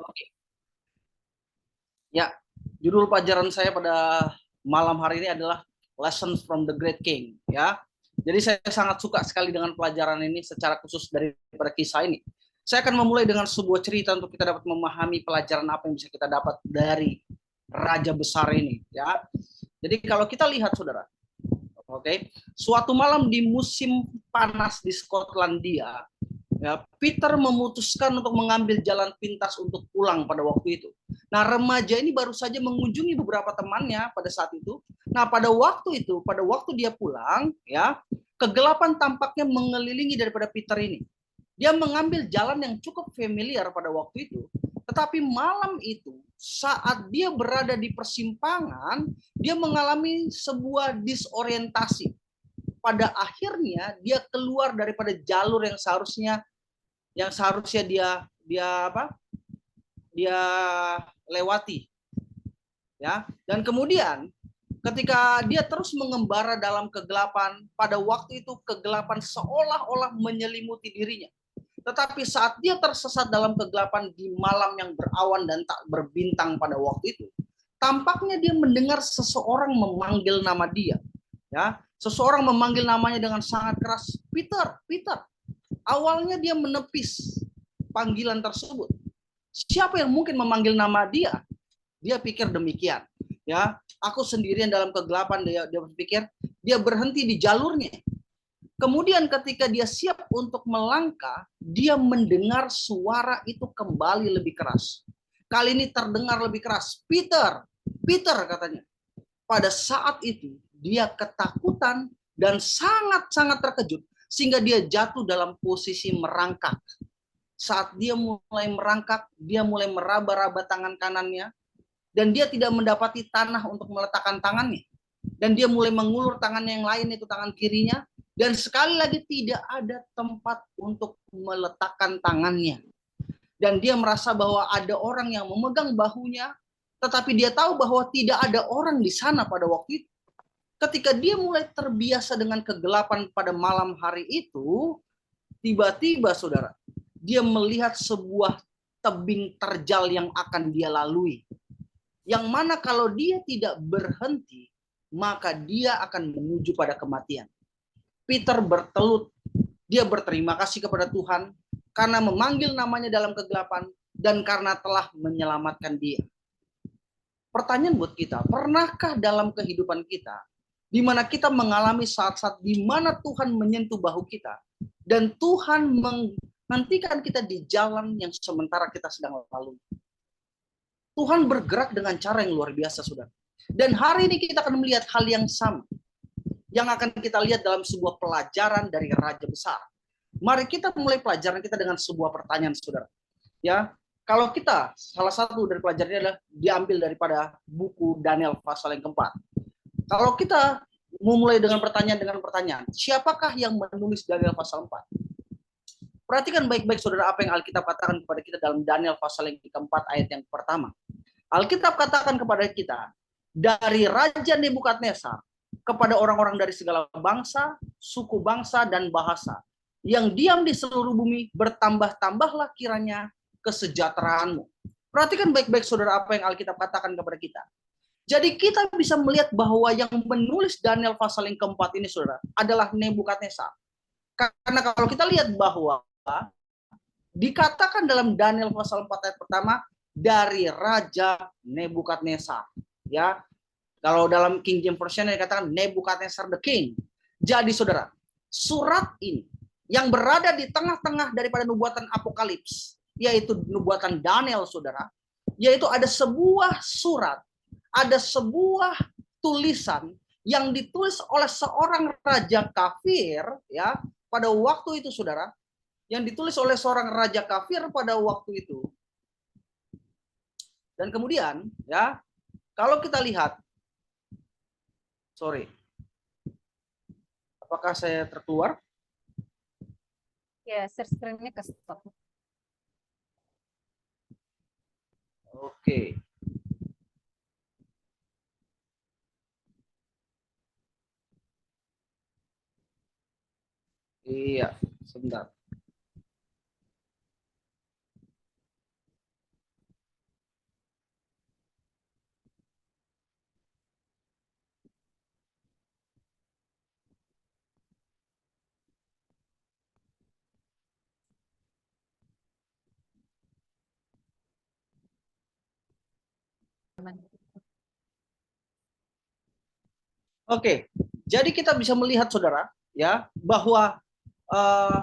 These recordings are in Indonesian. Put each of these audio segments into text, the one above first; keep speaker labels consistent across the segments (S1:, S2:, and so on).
S1: Oke. Ya, judul pelajaran saya pada malam hari ini adalah Lessons from the Great King. Ya, jadi saya sangat suka sekali dengan pelajaran ini secara khusus daripada kisah ini. Saya akan memulai dengan sebuah cerita untuk kita dapat memahami pelajaran apa yang bisa kita dapat dari raja besar ini. Ya, jadi kalau kita lihat, saudara, oke, suatu malam di musim panas di Skotlandia, ya, Peter memutuskan untuk mengambil jalan pintas untuk pulang pada waktu itu. Nah, remaja ini baru saja mengunjungi beberapa temannya pada saat itu. Nah, pada waktu dia pulang, ya, kegelapan tampaknya mengelilingi daripada Peter ini. Dia mengambil jalan yang cukup familiar pada waktu itu, tetapi malam itu saat dia berada di persimpangan, dia mengalami sebuah disorientasi. Pada akhirnya dia keluar daripada jalur yang seharusnya dia apa? Dia lewati, ya. Dan kemudian ketika dia terus mengembara dalam kegelapan, pada waktu itu kegelapan seolah-olah menyelimuti dirinya. Tetapi saat dia tersesat dalam kegelapan di malam yang berawan dan tak berbintang pada waktu itu, tampaknya dia mendengar seseorang memanggil nama dia. Ya, seseorang memanggil namanya dengan sangat keras, Peter, Peter. Awalnya dia menepis panggilan tersebut. Siapa yang mungkin memanggil nama dia? Dia pikir demikian. Ya, aku sendirian dalam kegelapan. Dia berpikir. Dia berhenti di jalurnya. Kemudian ketika dia siap untuk melangkah, dia mendengar suara itu kembali lebih keras. Kali ini terdengar lebih keras. Peter, Peter katanya. Pada saat itu dia ketakutan dan sangat-sangat terkejut sehingga dia jatuh dalam posisi merangkak. Saat dia mulai merangkak, dia mulai meraba-raba tangan kanannya dan dia tidak mendapati tanah untuk meletakkan tangannya. Dan dia mulai mengulur tangannya yang lain, itu tangan kirinya, dan sekali lagi tidak ada tempat untuk meletakkan tangannya. Dan dia merasa bahwa ada orang yang memegang bahunya, tetapi dia tahu bahwa tidak ada orang di sana pada waktu itu. Ketika dia mulai terbiasa dengan kegelapan pada malam hari itu, tiba-tiba, saudara, dia melihat sebuah tebing terjal yang akan dia lalui. Yang mana kalau dia tidak berhenti, maka dia akan menuju pada kematian. Peter bertelut, dia berterima kasih kepada Tuhan karena memanggil namanya dalam kegelapan dan karena telah menyelamatkan dia. Pertanyaan buat kita, pernahkah dalam kehidupan kita di mana kita mengalami saat-saat di mana Tuhan menyentuh bahu kita dan Tuhan menghentikan kita di jalan yang sementara kita sedang lalui. Tuhan bergerak dengan cara yang luar biasa, saudara. Dan hari ini kita akan melihat hal yang sama yang akan kita lihat dalam sebuah pelajaran dari Raja Besar. Mari kita mulai pelajaran kita dengan sebuah pertanyaan, saudara. Ya, kalau kita, salah satu dari pelajarannya adalah diambil daripada buku Daniel pasal yang keempat. Kalau kita memulai dengan pertanyaan, siapakah yang menulis Daniel pasal 4? Perhatikan baik-baik, saudara, apa yang Alkitab katakan kepada kita dalam Daniel pasal yang keempat ayat yang pertama. Alkitab katakan kepada kita, dari Raja Nebukadnezar kepada orang-orang dari segala bangsa, suku bangsa, dan bahasa yang diam di seluruh bumi, bertambah-tambahlah kiranya kesejahteraanmu. Perhatikan baik-baik, saudara, apa yang Alkitab katakan kepada kita. Jadi kita bisa melihat bahwa yang menulis Daniel pasal yang keempat ini, saudara, adalah Nebukadnezar. Karena kalau kita lihat bahwa dikatakan dalam Daniel pasal 4 ayat pertama, dari Raja Nebukadnezar. Ya, kalau dalam King James Version dikatakan Nebukadnezar the King. Jadi saudara, surat ini yang berada di tengah-tengah daripada nubuatan Apokalips, yaitu nubuatan Daniel, saudara, yaitu ada sebuah surat, ada sebuah tulisan yang ditulis oleh seorang raja kafir, ya, pada waktu itu, saudara, yang ditulis oleh seorang raja kafir pada waktu itu. Dan kemudian, ya, kalau kita lihat, apakah saya terkeluar?
S2: Ya, share screen-nya ke stop.
S1: Oke. Iya, sebentar. Oke, jadi kita bisa melihat saudara ya bahwa eh,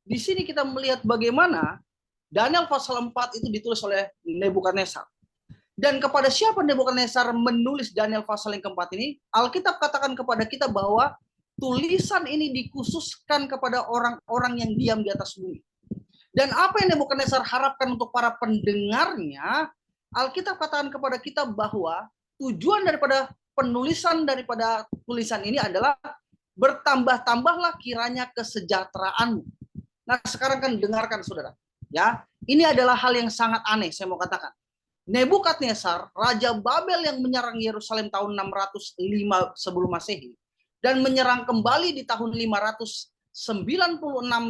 S1: di sini kita melihat bagaimana Daniel pasal 4 itu ditulis oleh Nebukadnezar. Dan kepada siapa Nebukadnezar menulis Daniel pasal yang keempat ini? Alkitab katakan kepada kita bahwa tulisan ini dikhususkan kepada orang-orang yang diam di atas bumi. Dan apa yang Nebukadnezar harapkan untuk para pendengarnya, Alkitab katakan kepada kita bahwa tujuan daripada penulisan daripada tulisan ini adalah bertambah-tambahlah kiranya kesejahteraanmu. Nah, sekarang kan dengarkan saudara. Ya, ini adalah hal yang sangat aneh saya mau katakan. Nebukadnezar, Raja Babel yang menyerang Yerusalem tahun 605 sebelum Masehi dan menyerang kembali di tahun 596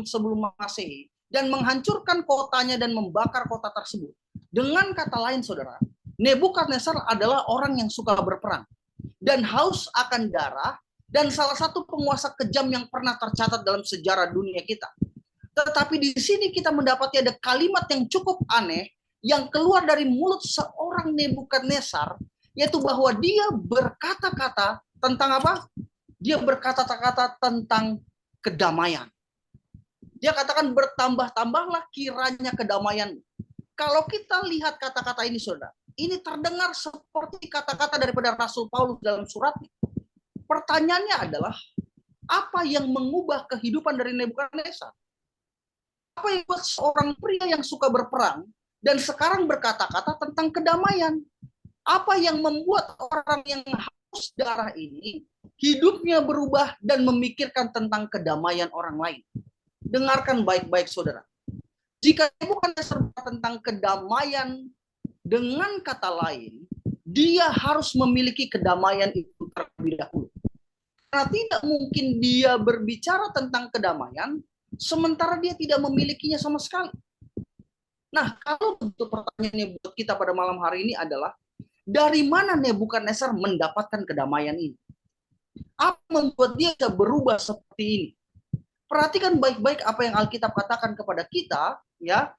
S1: sebelum Masehi dan menghancurkan kotanya dan membakar kota tersebut. Dengan kata lain saudara, Nebukadnezar adalah orang yang suka berperang dan haus akan darah dan salah satu penguasa kejam yang pernah tercatat dalam sejarah dunia kita. Tetapi di sini kita mendapati ada kalimat yang cukup aneh yang keluar dari mulut seorang Nebukadnezar, yaitu bahwa dia berkata-kata tentang apa? Dia berkata-kata tentang kedamaian. Dia katakan bertambah-tambahlah kiranya kedamaian. Kalau kita lihat kata-kata ini saudara, ini terdengar seperti kata-kata daripada Rasul Paulus dalam suratnya. Pertanyaannya adalah, apa yang mengubah kehidupan dari Nebukadnezar? Apa yang buat seorang pria yang suka berperang dan sekarang berkata-kata tentang kedamaian? Apa yang membuat orang yang haus darah ini hidupnya berubah dan memikirkan tentang kedamaian orang lain? Dengarkan baik-baik saudara. Jika bukan tentang kedamaian, dengan kata lain, dia harus memiliki kedamaian itu terlebih dahulu. Karena tidak mungkin dia berbicara tentang kedamaian, sementara dia tidak memilikinya sama sekali. Nah, kalau untuk pertanyaannya buat kita pada malam hari ini adalah, dari mana Nebukadnezar mendapatkan kedamaian ini? Apa membuat dia berubah seperti ini? Perhatikan baik-baik apa yang Alkitab katakan kepada kita, ya.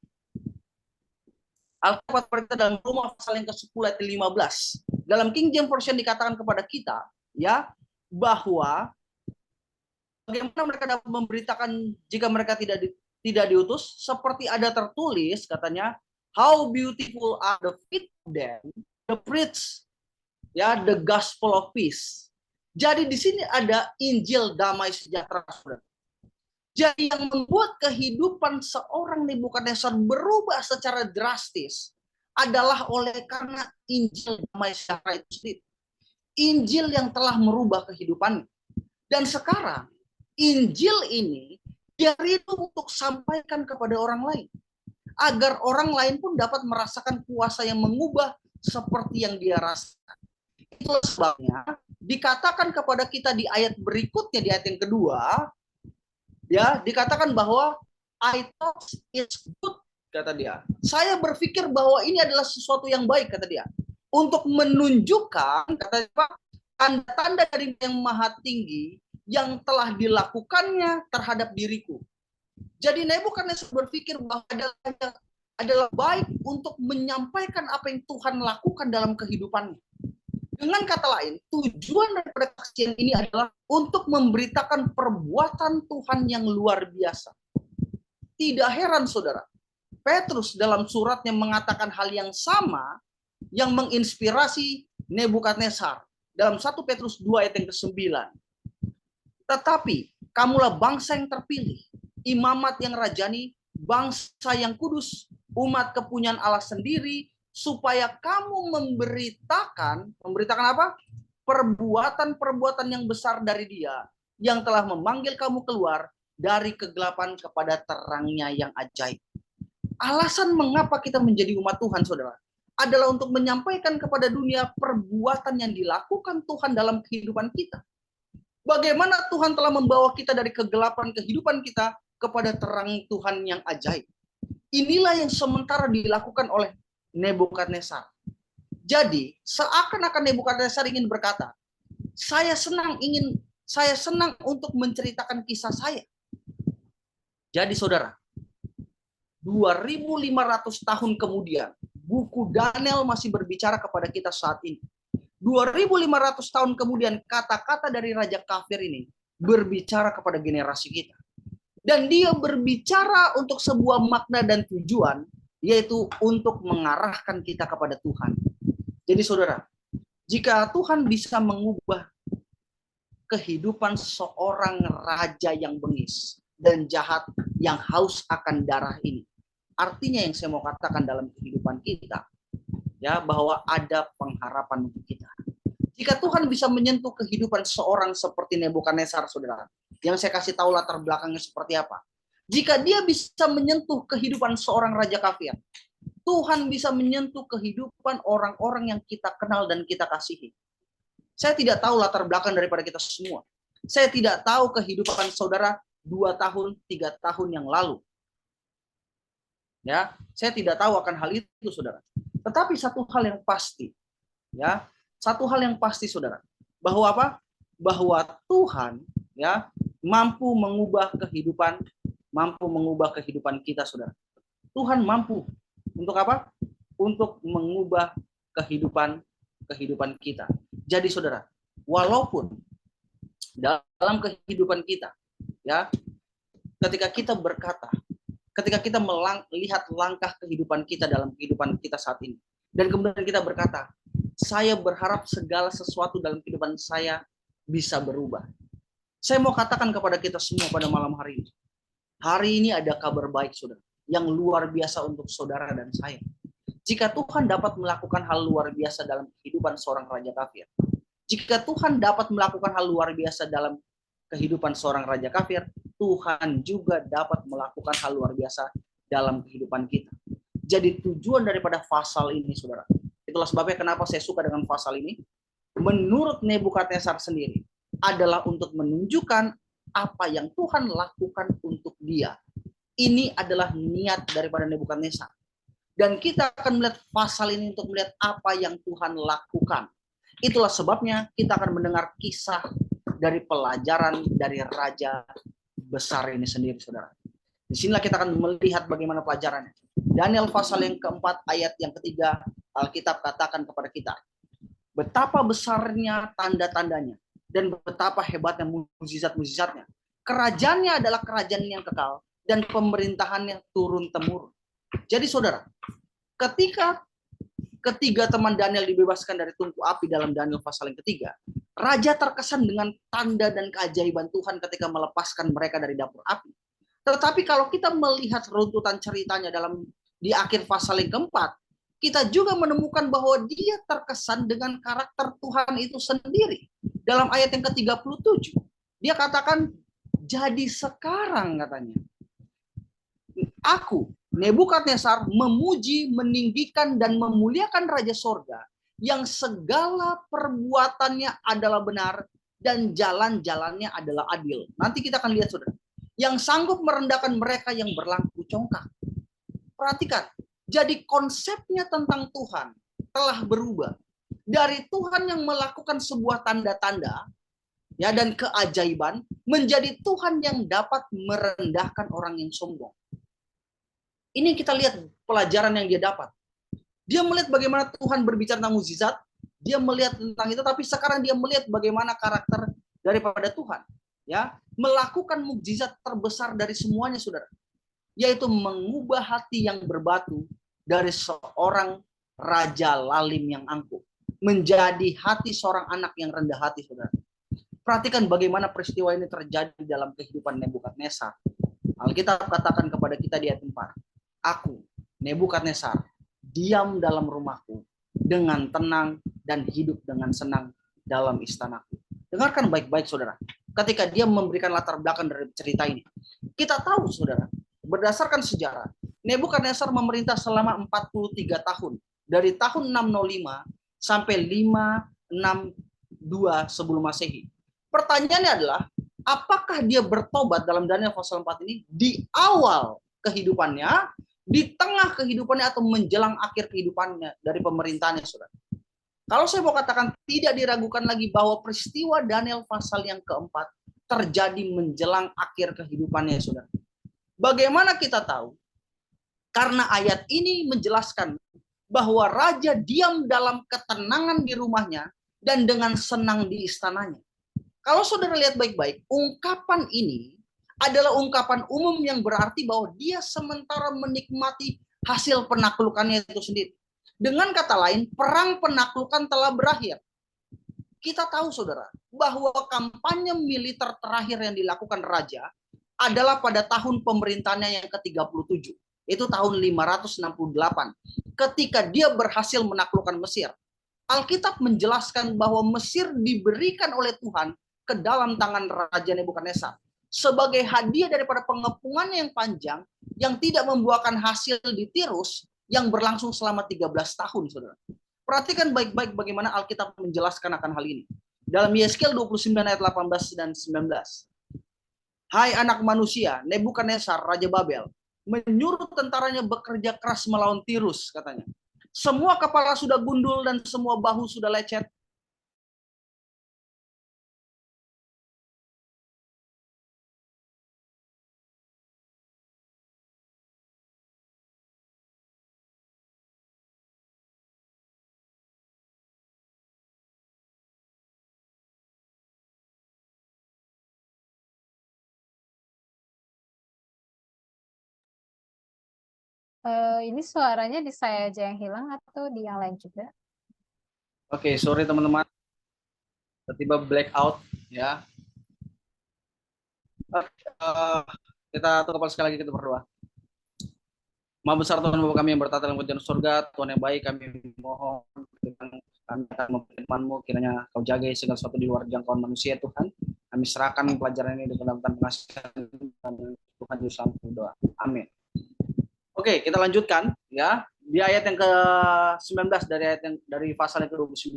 S1: Alkitab berkata dalam Roma pasal yang ke-10 ayat 15. Dalam King James Version dikatakan kepada kita, ya, bahwa bagaimana mereka dapat memberitakan jika mereka tidak diutus, seperti ada tertulis katanya, how beautiful are the feet of them the preach, ya, the gospel of peace. Jadi di sini ada Injil damai sejahtera. Jadi yang membuat kehidupan seorang Nebukadnezar berubah secara drastis adalah oleh karena Injil damai sejahtera itu sendiri. Injil yang telah merubah kehidupannya. Dan sekarang Injil ini dia rindu untuk sampaikan kepada orang lain, agar orang lain pun dapat merasakan kuasa yang mengubah seperti yang dia rasakan. Itulah sebabnya dikatakan kepada kita di ayat berikutnya, di ayat yang kedua, ya, dikatakan bahwa I thought it's good, kata dia. Saya berpikir bahwa ini adalah sesuatu yang baik, kata dia, untuk menunjukkan, kata dia, tanda-tanda dari yang maha tinggi yang telah dilakukannya terhadap diriku. Jadi Nebukadnezar berpikir bahwa adalah baik untuk menyampaikan apa yang Tuhan lakukan dalam kehidupannya. Dengan kata lain, tujuan daripada kesaksian ini adalah untuk memberitakan perbuatan Tuhan yang luar biasa. Tidak heran saudara, Petrus dalam suratnya mengatakan hal yang sama yang menginspirasi Nebukadnezar dalam 1 Petrus 2 ayat yang ke-9. Tetapi kamulah bangsa yang terpilih, imamat yang rajani, bangsa yang kudus, umat kepunyaan Allah sendiri, supaya kamu memberitakan apa? Perbuatan-perbuatan yang besar dari Dia yang telah memanggil kamu keluar dari kegelapan kepada terangnya yang ajaib. Alasan mengapa kita menjadi umat Tuhan, saudara, adalah untuk menyampaikan kepada dunia perbuatan yang dilakukan Tuhan dalam kehidupan kita. Bagaimana Tuhan telah membawa kita dari kegelapan kehidupan kita kepada terang Tuhan yang ajaib. Inilah yang sementara dilakukan oleh Nebukadnezar. Jadi, seakan-akan Nebukadnezar ingin berkata, saya senang untuk menceritakan kisah saya. Jadi saudara, 2500 tahun kemudian, buku Daniel masih berbicara kepada kita saat ini. 2500 tahun kemudian kata-kata dari Raja Kafir ini berbicara kepada generasi kita. Dan dia berbicara untuk sebuah makna dan tujuan, yaitu untuk mengarahkan kita kepada Tuhan. Jadi saudara, jika Tuhan bisa mengubah kehidupan seorang raja yang bengis dan jahat yang haus akan darah ini, artinya yang saya mau katakan dalam kehidupan kita, ya, bahwa ada pengharapan untuk kita. Jika Tuhan bisa menyentuh kehidupan seorang seperti Nebukadnezar, saudara, yang saya kasih tahu latar belakangnya seperti apa. Jika dia bisa menyentuh kehidupan seorang raja kafir, Tuhan bisa menyentuh kehidupan orang-orang yang kita kenal dan kita kasihi. Saya tidak tahu latar belakang daripada kita semua. Saya tidak tahu kehidupan saudara 2 tahun, 3 tahun yang lalu. Ya, saya tidak tahu akan hal itu, saudara. Tetapi satu hal yang pasti, ya, satu hal yang pasti, saudara, bahwa apa? Bahwa Tuhan, ya, mampu mengubah kehidupan kita, saudara. Tuhan mampu untuk apa? Untuk mengubah kehidupan kita. Jadi saudara, walaupun dalam kehidupan kita, ya, ketika kita berkata, ketika kita melihat langkah kehidupan kita dalam kehidupan kita saat ini, dan kemudian kita berkata, saya berharap segala sesuatu dalam kehidupan saya bisa berubah. Saya mau katakan kepada kita semua pada malam hari ini. Hari ini ada kabar baik, saudara, yang luar biasa untuk saudara dan saya. Jika Tuhan dapat melakukan hal luar biasa dalam kehidupan seorang raja kafir, jika Tuhan dapat melakukan hal luar biasa dalam kehidupan seorang raja kafir, Tuhan juga dapat melakukan hal luar biasa dalam kehidupan kita. Jadi tujuan daripada pasal ini, saudara, itulah sebabnya kenapa saya suka dengan pasal ini. Menurut Nebukadnezar sendiri, adalah untuk menunjukkan apa yang Tuhan lakukan untuk dia. Ini adalah niat daripada Nebukadnezar. Dan kita akan melihat pasal ini untuk melihat apa yang Tuhan lakukan. Itulah sebabnya kita akan mendengar kisah dari pelajaran dari Raja besar ini sendiri, saudara. Disinilah kita akan melihat bagaimana pelajarannya. Daniel pasal yang keempat ayat yang ketiga, Alkitab katakan kepada kita, betapa besarnya tanda-tandanya dan betapa hebatnya mukjizat-mukjizatnya. Kerajaannya adalah kerajaan yang kekal dan pemerintahannya turun-temurun. Jadi saudara, ketika ketiga teman Daniel dibebaskan dari tungku api dalam Daniel pasal yang ketiga, raja terkesan dengan tanda dan keajaiban Tuhan ketika melepaskan mereka dari dapur api. Tetapi kalau kita melihat runtutan ceritanya di akhir pasal yang keempat, kita juga menemukan bahwa dia terkesan dengan karakter Tuhan itu sendiri. Dalam ayat yang ke-37, dia katakan, jadi sekarang katanya, aku, Nebukadnezar, memuji, meninggikan, dan memuliakan Raja Sorga, yang segala perbuatannya adalah benar, dan jalan-jalannya adalah adil. Nanti kita akan lihat, saudara. Yang sanggup merendahkan mereka yang berlaku congkak. Perhatikan, jadi konsepnya tentang Tuhan telah berubah. Dari Tuhan yang melakukan sebuah tanda-tanda, ya, dan keajaiban, menjadi Tuhan yang dapat merendahkan orang yang sombong. Ini kita lihat pelajaran yang dia dapat. Dia melihat bagaimana Tuhan berbicara tentang mukjizat, dia melihat tentang itu, tapi sekarang dia melihat bagaimana karakter daripada Tuhan, ya, melakukan mukjizat terbesar dari semuanya, saudara, yaitu mengubah hati yang berbatu dari seorang raja lalim yang angkuh menjadi hati seorang anak yang rendah hati, saudara. Perhatikan bagaimana peristiwa ini terjadi dalam kehidupan Nebukadnezar. Alkitab katakan kepada kita di ayat 4, aku, Nebukadnezar, diam dalam rumahku dengan tenang dan hidup dengan senang dalam istanaku. Dengarkan baik-baik, saudara. Ketika dia memberikan latar belakang dari cerita ini, kita tahu, saudara, berdasarkan sejarah, Nebukadnezar memerintah selama 43 tahun. Dari tahun 605 sampai 562 sebelum Masehi. Pertanyaannya adalah, apakah dia bertobat dalam Daniel pasal 4 ini di awal kehidupannya, di tengah kehidupannya, atau menjelang akhir kehidupannya dari pemerintahannya, saudara? Kalau saya mau katakan, tidak diragukan lagi bahwa peristiwa Daniel pasal yang keempat terjadi menjelang akhir kehidupannya, saudara. Bagaimana kita tahu? Karena ayat ini menjelaskan bahwa raja diam dalam ketenangan di rumahnya dan dengan senang di istananya. Kalau saudara lihat baik-baik, ungkapan ini adalah ungkapan umum yang berarti bahwa dia sementara menikmati hasil penaklukannya itu sendiri. Dengan kata lain, perang penaklukan telah berakhir. Kita tahu saudara, bahwa kampanye militer terakhir yang dilakukan raja adalah pada tahun pemerintahannya yang ke-37. Itu tahun 568. Ketika dia berhasil menaklukkan Mesir. Alkitab menjelaskan bahwa Mesir diberikan oleh Tuhan ke dalam tangan Raja Nebukadnezar sebagai hadiah daripada pengepungannya yang panjang yang tidak membuahkan hasil di Tirus yang berlangsung selama 13 tahun, saudara. Perhatikan baik-baik bagaimana Alkitab menjelaskan akan hal ini. Dalam Yeskel 29 ayat 18 dan 19. Hai anak manusia, Nebukadnezar, Raja Babel, menyuruh tentaranya bekerja keras melawan Tirus, katanya. Semua kepala sudah gundul dan semua bahu sudah lecet.
S2: Ini suaranya di saya aja yang hilang atau di yang lain juga?
S1: Oke, sorry teman-teman. Tiba-tiba blackout ya. Kita tutup sekali lagi, kita berdoa. Maha besar Tuhan Bapa kami yang bertata dalam kerajaan surga, Tuhan yang baik, kami mohon kami akan memfirman-Mu, kiranya Kau jaga segala sesuatu di luar jangkauan manusia Tuhan. Kami serahkan pelajaran ini dengan pengasihan Tuhan Yesus berdoa. Amin. Oke, kita lanjutkan ya di ayat yang ke-19 dari pasal yang ke-29.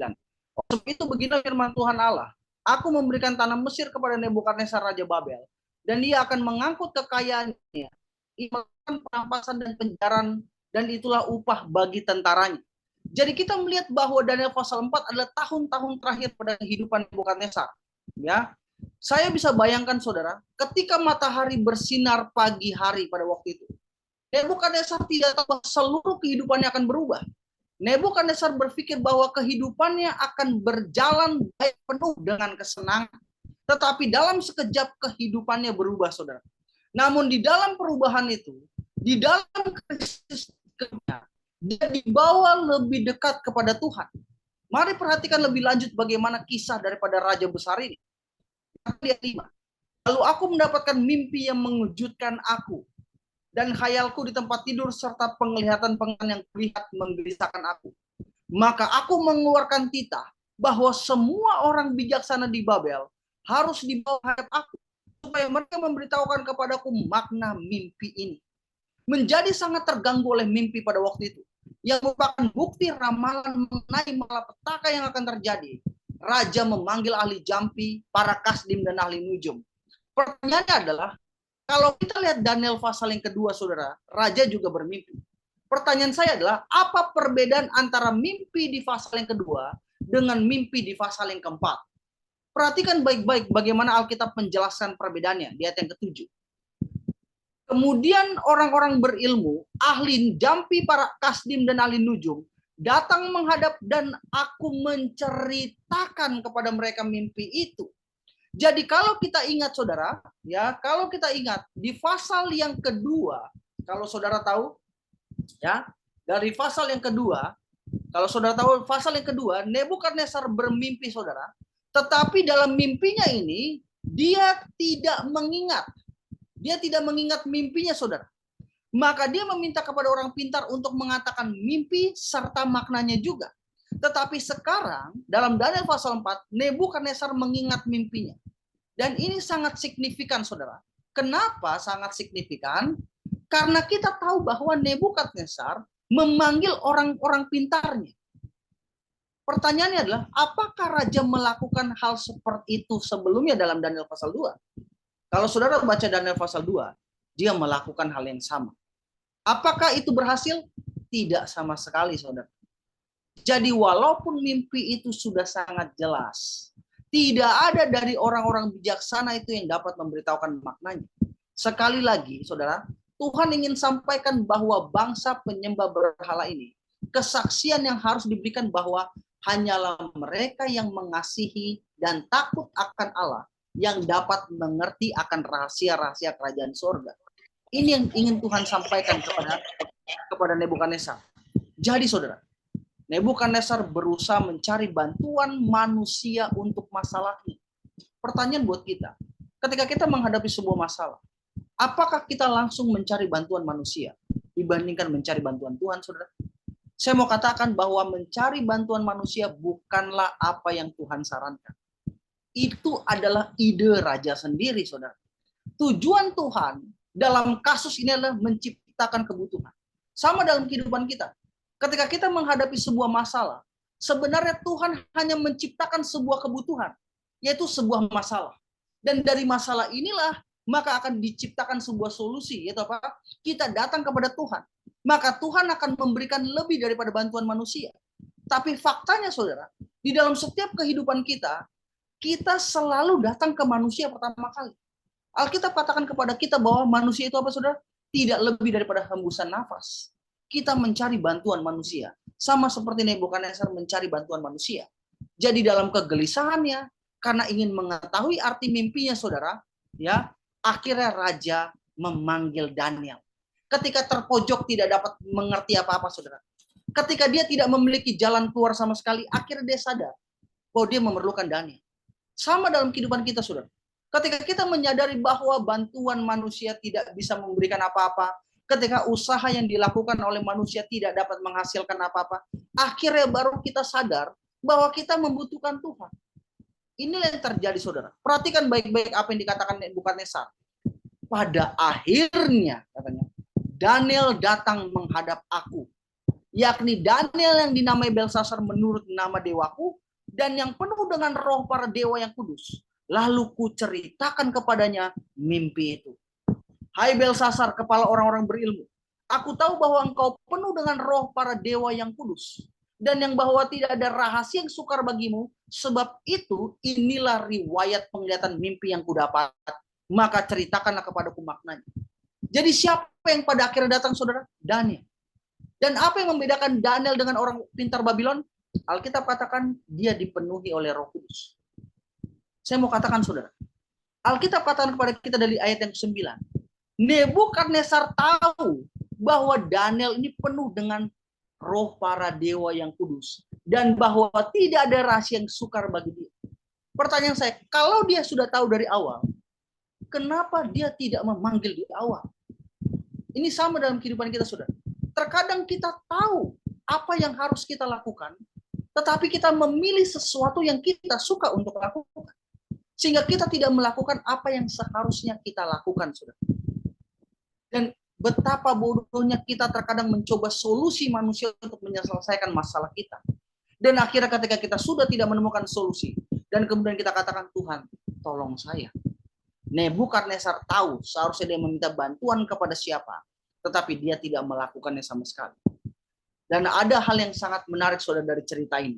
S1: Sebab itu beginilah firman Tuhan Allah, aku memberikan tanah Mesir kepada Nebukadnezar Raja Babel, dan dia akan mengangkut kekayaannya, melakukan perampasan dan penjarahan, dan itulah upah bagi tentaranya. Jadi kita melihat bahwa Daniel pasal 4 adalah tahun-tahun terakhir pada kehidupan Nebukadnezar. Ya, saya bisa bayangkan saudara, ketika matahari bersinar pagi hari pada waktu itu, Nebukadnezar tidak tahu seluruh kehidupannya akan berubah. Nebukadnezar berpikir bahwa kehidupannya akan berjalan baik penuh dengan kesenangan. Tetapi dalam sekejap kehidupannya berubah, saudara. Namun di dalam perubahan itu, di dalam krisis dia dibawa lebih dekat kepada Tuhan. Mari perhatikan lebih lanjut bagaimana kisah daripada raja besar ini. Ayat 5. Lalu aku mendapatkan mimpi yang mengejutkan aku, dan khayalku di tempat tidur serta penglihatan-penglihatan yang kulihat menggelisahkan aku. Maka aku mengeluarkan titah bahwa semua orang bijaksana di Babel harus dibawa hadap aku, supaya mereka memberitahukan kepadaku makna mimpi ini. Menjadi sangat terganggu oleh mimpi pada waktu itu, yang merupakan bukti ramalan mengenai malapetaka yang akan terjadi. Raja memanggil ahli jampi, para kasdim, dan ahli nujum. Pertanyaannya adalah, kalau kita lihat Daniel pasal yang kedua, saudara, raja juga bermimpi. Pertanyaan saya adalah, apa perbedaan antara mimpi di pasal yang kedua dengan mimpi di pasal yang keempat? Perhatikan baik-baik bagaimana Alkitab menjelaskan perbedaannya di ayat yang ke-7. Kemudian orang-orang berilmu, ahli jampi, para kasdim, dan ahli nujum, datang menghadap dan aku menceritakan kepada mereka mimpi itu. Jadi kalau kita ingat saudara, ya kalau kita ingat di pasal yang kedua, kalau saudara tahu, ya dari pasal yang kedua, kalau saudara tahu pasal yang kedua, Nebukadnezar bermimpi saudara, tetapi dalam mimpinya ini dia tidak mengingat mimpinya saudara. Maka dia meminta kepada orang pintar untuk mengatakan mimpi serta maknanya juga. Tetapi sekarang dalam Daniel pasal 4, Nebukadnezar mengingat mimpinya. Dan ini sangat signifikan saudara. Kenapa sangat signifikan? Karena kita tahu bahwa Nebukadnezar memanggil orang-orang pintarnya. Pertanyaannya adalah, apakah raja melakukan hal seperti itu sebelumnya dalam Daniel pasal 2? Kalau saudara baca Daniel pasal 2, dia melakukan hal yang sama. Apakah itu berhasil? Tidak sama sekali saudara. Jadi walaupun mimpi itu sudah sangat jelas, tidak ada dari orang-orang bijaksana itu yang dapat memberitahukan maknanya. Sekali lagi, saudara, Tuhan ingin sampaikan bahwa bangsa penyembah berhala ini kesaksian yang harus diberikan bahwa hanyalah mereka yang mengasihi dan takut akan Allah yang dapat mengerti akan rahasia-rahasia kerajaan surga. Ini yang ingin Tuhan sampaikan kepada Nebukadnezar. Jadi saudara, Nebukadnezar berusaha mencari bantuan manusia untuk masalahnya. Pertanyaan buat kita, ketika kita menghadapi sebuah masalah, apakah kita langsung mencari bantuan manusia dibandingkan mencari bantuan Tuhan, saudara? Saya mau katakan bahwa mencari bantuan manusia bukanlah apa yang Tuhan sarankan. Itu adalah ide raja sendiri, saudara. Tujuan Tuhan dalam kasus ini adalah menciptakan kebutuhan. Sama dalam kehidupan kita. Ketika kita menghadapi sebuah masalah, sebenarnya Tuhan hanya menciptakan sebuah kebutuhan, yaitu sebuah masalah. Dan dari masalah inilah maka akan diciptakan sebuah solusi, yaitu apa? Kita datang kepada Tuhan. Maka Tuhan akan memberikan lebih daripada bantuan manusia. Tapi faktanya saudara, di dalam setiap kehidupan kita, kita selalu datang ke manusia pertama kali. Alkitab katakan kepada kita bahwa manusia itu apa saudara? Tidak lebih daripada hembusan nafas. Kita mencari bantuan manusia. Sama seperti Nebukadnezar mencari bantuan manusia. Jadi dalam kegelisahannya, karena ingin mengetahui arti mimpinya saudara, ya, akhirnya raja memanggil Daniel. Ketika terpojok tidak dapat mengerti apa-apa saudara. Ketika dia tidak memiliki jalan keluar sama sekali, akhirnya dia sadar bahwa dia memerlukan Daniel. Sama dalam kehidupan kita saudara. Ketika kita menyadari bahwa bantuan manusia tidak bisa memberikan apa-apa, ketika usaha yang dilakukan oleh manusia tidak dapat menghasilkan apa-apa, akhirnya baru kita sadar bahwa kita membutuhkan Tuhan. Inilah yang terjadi saudara. Perhatikan baik-baik apa yang dikatakan Nebukadnezar. Pada akhirnya katanya, Daniel datang menghadap aku. Yakni Daniel yang dinamai Belsasar menurut nama dewaku dan yang penuh dengan roh para dewa yang kudus. Lalu ku ceritakan kepadanya mimpi itu. Hai Belsasar, kepala orang-orang berilmu. Aku tahu bahwa engkau penuh dengan roh para dewa yang kudus. Dan yang bahwa tidak ada rahasia yang sukar bagimu. Sebab itu inilah riwayat penglihatan mimpi yang kudapat. Maka ceritakanlah kepadaku maknanya. Jadi siapa yang pada akhirnya datang saudara? Daniel. Dan apa yang membedakan Daniel dengan orang pintar Babylon? Alkitab katakan dia dipenuhi oleh Roh Kudus. Saya mau katakan saudara, Alkitab katakan kepada kita dari ayat yang ke-9. Nebukadnezar tahu bahwa Daniel ini penuh dengan roh para dewa yang kudus. Dan bahwa tidak ada rahasia yang sukar bagi dia. Pertanyaan saya, kalau dia sudah tahu dari awal, kenapa dia tidak memanggil di awal? Ini sama dalam kehidupan kita saudara. Terkadang kita tahu apa yang harus kita lakukan, tetapi kita memilih sesuatu yang kita suka untuk lakukan. Sehingga kita tidak melakukan apa yang seharusnya kita lakukan, saudara. Dan betapa bodohnya kita terkadang mencoba solusi manusia untuk menyelesaikan masalah kita. Dan akhirnya ketika kita sudah tidak menemukan solusi, dan kemudian kita katakan, Tuhan, tolong saya. Nebukadnezar tahu seharusnya dia meminta bantuan kepada siapa, tetapi dia tidak melakukannya sama sekali. Dan ada hal yang sangat menarik saudara dari cerita ini.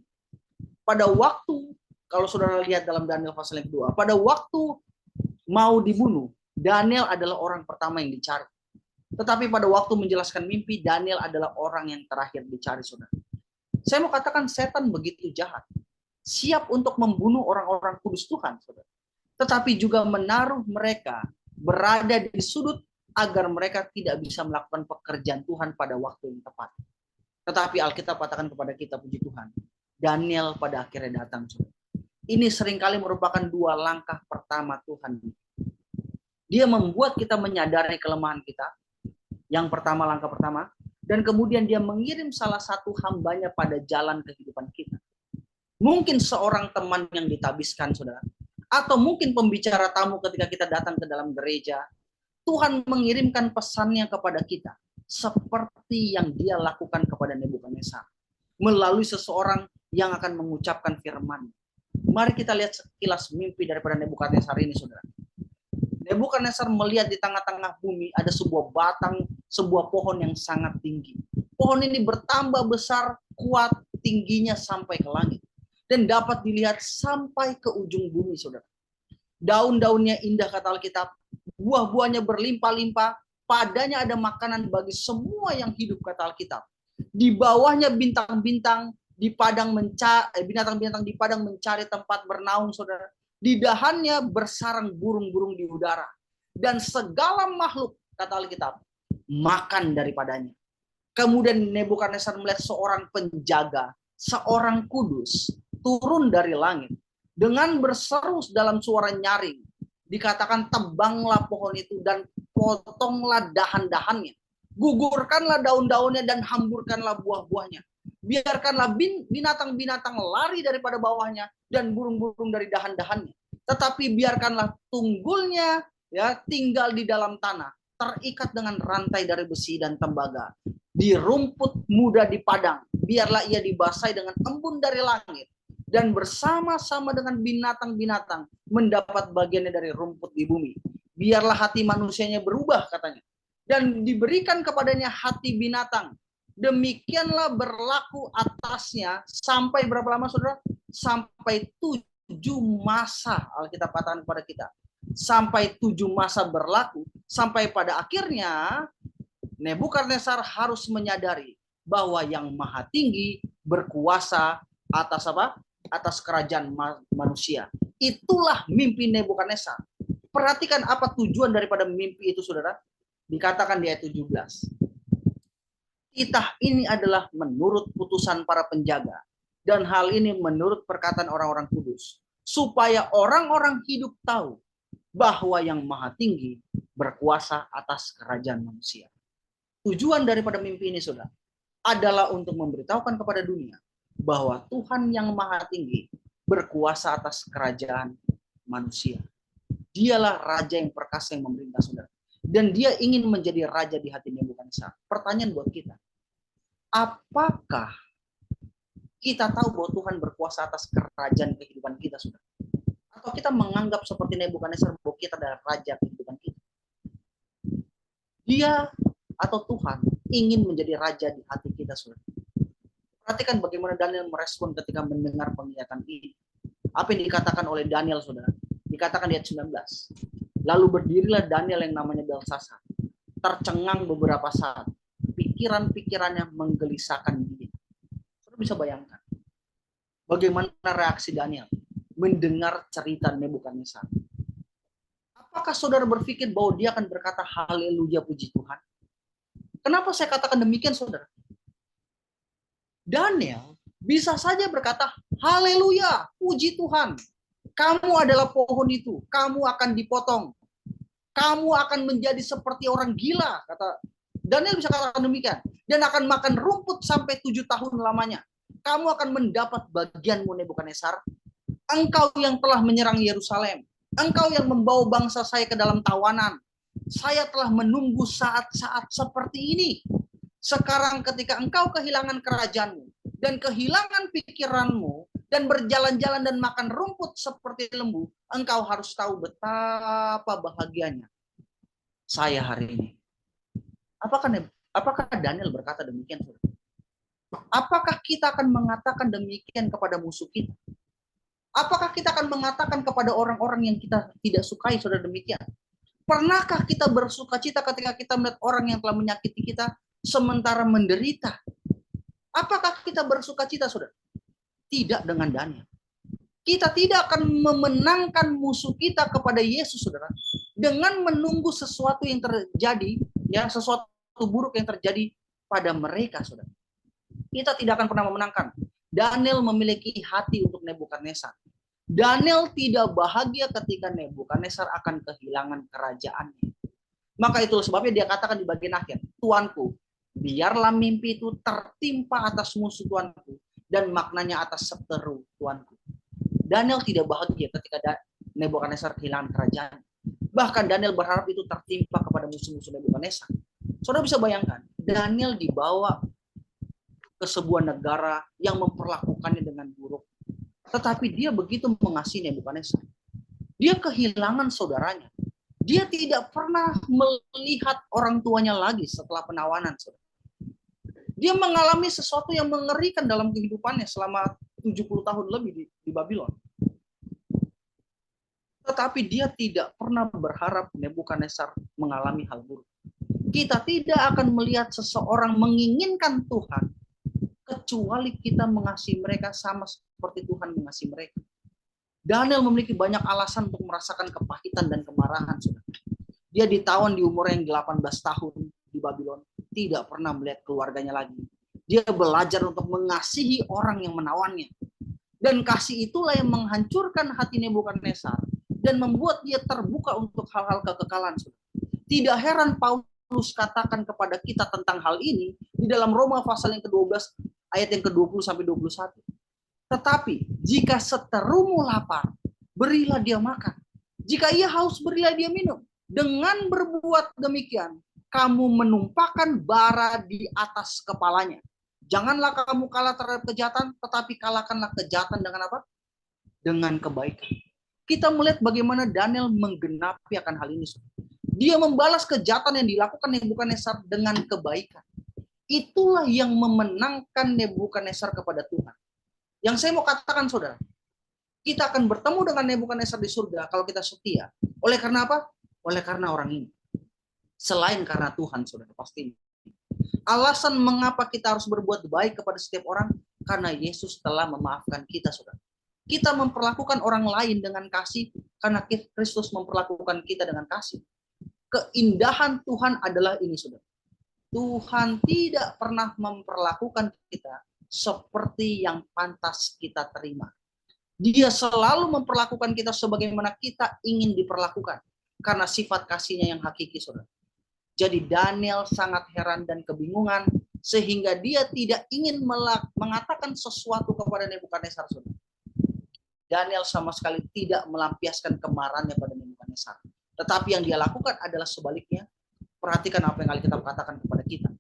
S1: Pada waktu, kalau saudara lihat dalam Daniel pasal yang kedua, pada waktu mau dibunuh, Daniel adalah orang pertama yang dicari. Tetapi pada waktu menjelaskan mimpi, Daniel adalah orang yang terakhir dicari, saudara. Saya mau katakan setan begitu jahat. Siap untuk membunuh orang-orang kudus Tuhan, saudara. Tetapi juga menaruh mereka berada di sudut agar mereka tidak bisa melakukan pekerjaan Tuhan pada waktu yang tepat. Tetapi Alkitab katakan kepada kita, puji Tuhan, Daniel pada akhirnya datang. Ini seringkali merupakan dua langkah pertama Tuhan. Dia membuat kita menyadari kelemahan kita. Yang pertama, langkah pertama. Dan kemudian dia mengirim salah satu hambanya pada jalan kehidupan kita. Mungkin seorang teman yang ditabiskan, saudara. Atau mungkin pembicara tamu ketika kita datang ke dalam gereja. Tuhan mengirimkan pesannya kepada kita. Seperti yang dia lakukan kepada Nebukadnezar. Melalui seseorang yang akan mengucapkan firman. Mari kita lihat sekilas mimpi daripada Nebukadnezar ini, saudara. Nebukadnezar melihat di tengah-tengah bumi ada sebuah batang, sebuah pohon yang sangat tinggi. Pohon ini bertambah besar, kuat, tingginya sampai ke langit. Dan dapat dilihat sampai ke ujung bumi, saudara. Daun-daunnya indah, kata Alkitab. Buah-buahnya berlimpah-limpah. Padanya ada makanan bagi semua yang hidup, kata Alkitab. Di bawahnya bintang-bintang di padang mencari binatang-binatang di padang mencari tempat bernaung, saudara. Di dahannya bersarang burung-burung di udara. Dan segala makhluk, kata Alkitab, makan daripadanya. Kemudian Nebukadnezar melihat seorang penjaga, seorang kudus, turun dari langit dengan berseru dalam suara nyaring. Dikatakan, tebanglah pohon itu dan potonglah dahan-dahannya. Gugurkanlah daun-daunnya dan hamburkanlah buah-buahnya. Biarkanlah binatang-binatang lari daripada bawahnya dan burung-burung dari dahan-dahannya. Tetapi biarkanlah tunggulnya ya tinggal di dalam tanah, terikat dengan rantai dari besi dan tembaga. Di rumput muda di padang, biarlah ia dibasahi dengan embun dari langit, dan bersama-sama dengan binatang-binatang mendapat bagiannya dari rumput di bumi. Biarlah hati manusianya berubah, katanya, dan diberikan kepadanya hati binatang. Demikianlah berlaku atasnya sampai berapa lama, saudara? Sampai 7 masa, Alkitab katakan kepada kita. Sampai 7 masa berlaku, sampai pada akhirnya Nebukadnezar harus menyadari bahwa yang maha tinggi berkuasa atas apa? Atas kerajaan manusia. Itulah mimpi Nebukadnezar. Perhatikan apa tujuan daripada mimpi itu, saudara. Dikatakan di ayat 17. Titah ini adalah menurut putusan para penjaga, dan hal ini menurut perkataan orang-orang kudus, supaya orang-orang hidup tahu bahwa yang maha tinggi berkuasa atas kerajaan manusia. Tujuan daripada mimpi ini, saudara, adalah untuk memberitahukan kepada dunia bahwa Tuhan yang maha tinggi berkuasa atas kerajaan manusia. Dialah raja yang perkasa yang memerintah, saudara. Dan dia ingin menjadi raja di hati Nebukadnezar. Pertanyaan buat kita, apakah kita tahu bahwa Tuhan berkuasa atas kerajaan kehidupan kita, saudara? Atau kita menganggap seperti Nebukadnezar bahwa kita adalah raja kehidupan kita? Dia atau Tuhan ingin menjadi raja di hati kita, saudara. Perhatikan bagaimana Daniel merespon ketika mendengar penglihatan ini. Apa yang dikatakan oleh Daniel, saudara? Dikatakan di ayat 19. Lalu berdirilah Daniel yang namanya Belsasar, tercengang beberapa saat. Pikiran-pikirannya menggelisahkan dia. Saudara bisa bayangkan bagaimana reaksi Daniel mendengar cerita Nebukadnezar. Apakah saudara berpikir bahwa dia akan berkata haleluya puji Tuhan? Kenapa saya katakan demikian, saudara? Daniel bisa saja berkata, haleluya, puji Tuhan. Kamu adalah pohon itu, kamu akan dipotong. Kamu akan menjadi seperti orang gila, kata Daniel bisa katakan demikian. Dan akan makan rumput sampai 7 tahun lamanya. Kamu akan mendapat bagianmu, Nebukadnezar. Engkau yang telah menyerang Yerusalem. Engkau yang membawa bangsa saya ke dalam tawanan. Saya telah menunggu saat-saat seperti ini. Sekarang ketika engkau kehilangan kerajaanmu dan kehilangan pikiranmu dan berjalan-jalan dan makan rumput seperti lembu, engkau harus tahu betapa bahagianya saya hari ini. Apakah Daniel berkata demikian, saudara? Apakah kita akan mengatakan demikian kepada musuh kita? Apakah kita akan mengatakan kepada orang-orang yang kita tidak sukai, saudara, demikian? Pernahkah kita bersuka cita ketika kita melihat orang yang telah menyakiti kita sementara menderita? Apakah kita bersuka cita, saudara? Tidak dengan Daniel. Kita tidak akan memenangkan musuh kita kepada Yesus, saudara, dengan menunggu sesuatu yang terjadi, ya, sesuatu buruk yang terjadi pada mereka, saudara. Kita tidak akan pernah memenangkan. Daniel memiliki hati untuk Nebukadnezar. Daniel tidak bahagia ketika Nebukadnezar akan kehilangan kerajaannya. Maka itu sebabnya dia katakan di bagian akhir, Tuanku, biarlah mimpi itu tertimpa atas musuh Tuanku dan maknanya atas seteru Tuanku. Daniel tidak bahagia ketika Nebukadnezar kehilangan kerajaan. Bahkan Daniel berharap itu tertimpa kepada musuh-musuh Nebukadnezar. Saudara bisa bayangkan, Daniel dibawa ke sebuah negara yang memperlakukannya dengan buruk. Tetapi dia begitu mengasihi Nebukadnezar. Dia kehilangan saudaranya. Dia tidak pernah melihat orang tuanya lagi setelah penawanan. Dia mengalami sesuatu yang mengerikan dalam kehidupannya selama 70 tahun lebih di Babylon. Tetapi dia tidak pernah berharap Nebukadnezar mengalami hal buruk. Kita tidak akan melihat seseorang menginginkan Tuhan kecuali kita mengasihi mereka sama seperti Tuhan mengasihi mereka. Daniel memiliki banyak alasan untuk merasakan kepahitan dan kemarahan. Dia ditawan di umur yang 18 tahun di Babylon, tidak pernah melihat keluarganya lagi. Dia belajar untuk mengasihi orang yang menawannya. Dan kasih itulah yang menghancurkan hati Nebukadnezar dan membuat dia terbuka untuk hal-hal kekekalan. Tidak heran Paulus katakan kepada kita tentang hal ini di dalam Roma pasal yang ke-12 ayat yang ke-20 sampai 21. Tetapi jika seterumu lapar, berilah dia makan. Jika ia haus, berilah dia minum. Dengan berbuat demikian, kamu menumpahkan bara di atas kepalanya. Janganlah kamu kalah terhadap kejahatan, tetapi kalahkanlah kejahatan dengan apa? Dengan kebaikan. Kita melihat bagaimana Daniel menggenapi akan hal ini. Dia membalas kejahatan yang dilakukan Nebukadnezar dengan kebaikan. Itulah yang memenangkan Nebukadnezar kepada Tuhan. Yang saya mau katakan, saudara, kita akan bertemu dengan Nebukadnezar di surga kalau kita setia. Oleh karena apa? Oleh karena orang ini. Selain karena Tuhan, saudara, pasti. Alasan mengapa kita harus berbuat baik kepada setiap orang, karena Yesus telah memaafkan kita, saudara. Kita memperlakukan orang lain dengan kasih, karena Kristus memperlakukan kita dengan kasih. Keindahan Tuhan adalah ini, saudara. Tuhan tidak pernah memperlakukan kita seperti yang pantas kita terima. Dia selalu memperlakukan kita sebagaimana kita ingin diperlakukan, karena sifat kasihnya yang hakiki, saudara. Jadi Daniel sangat heran dan kebingungan sehingga dia tidak ingin mengatakan sesuatu kepada Nebukadnezar. Daniel sama sekali tidak melampiaskan kemarahannya pada Nebukadnezar. Tetapi yang dia lakukan adalah sebaliknya. Perhatikan apa yang Alkitab katakan kepada kita.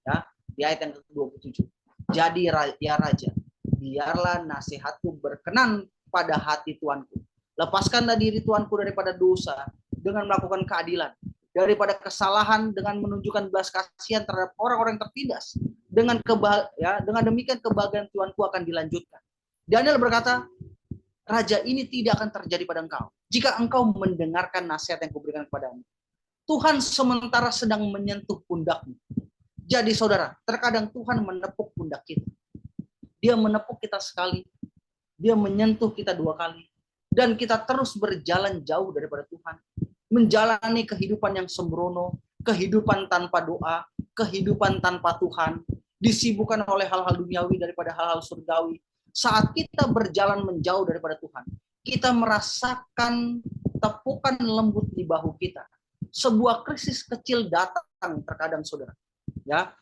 S1: Ya, di ayat yang ke-27. Jadi ya raja, biarlah nasihatku berkenan pada hati tuanku. Lepaskanlah diri tuanku daripada dosa dengan melakukan keadilan, daripada kesalahan dengan menunjukkan belas kasihan terhadap orang-orang yang tertindas. Dengan demikian kebahagiaan tuanku akan dilanjutkan. Daniel berkata, raja, ini tidak akan terjadi pada engkau jika engkau mendengarkan nasihat yang kuberikan kepadamu. Tuhan sementara sedang menyentuh pundakmu. Jadi saudara, terkadang Tuhan menepuk pundak kita. Dia menepuk kita sekali, dia menyentuh kita 2 kali, dan kita terus berjalan jauh daripada Tuhan. Menjalani kehidupan yang sembrono, kehidupan tanpa doa, kehidupan tanpa Tuhan, disibukkan oleh hal-hal duniawi daripada hal-hal surgawi. Saat kita berjalan menjauh daripada Tuhan, kita merasakan tepukan lembut di bahu kita. Sebuah krisis kecil datang terkadang, saudara. Ya,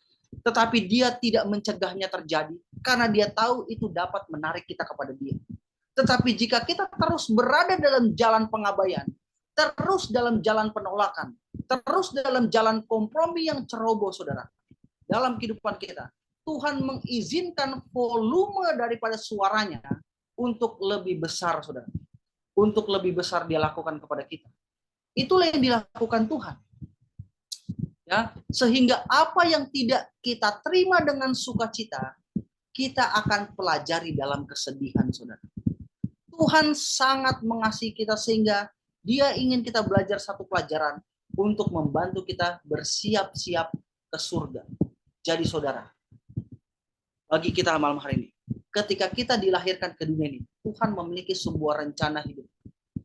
S1: tetapi dia tidak mencegahnya terjadi karena dia tahu itu dapat menarik kita kepada dia. Tetapi jika kita terus berada dalam jalan pengabaian, terus dalam jalan penolakan, terus dalam jalan kompromi yang ceroboh, saudara, dalam kehidupan kita, Tuhan mengizinkan volume daripada suaranya untuk lebih besar, saudara. Untuk lebih besar dia lakukan kepada kita. Itulah yang dilakukan Tuhan. Ya, sehingga apa yang tidak kita terima dengan sukacita, kita akan pelajari dalam kesedihan, saudara. Tuhan sangat mengasihi kita sehingga dia ingin kita belajar satu pelajaran untuk membantu kita bersiap-siap ke surga. Jadi saudara, bagi kita malam hari ini, ketika kita dilahirkan ke dunia ini, Tuhan memiliki sebuah rencana hidup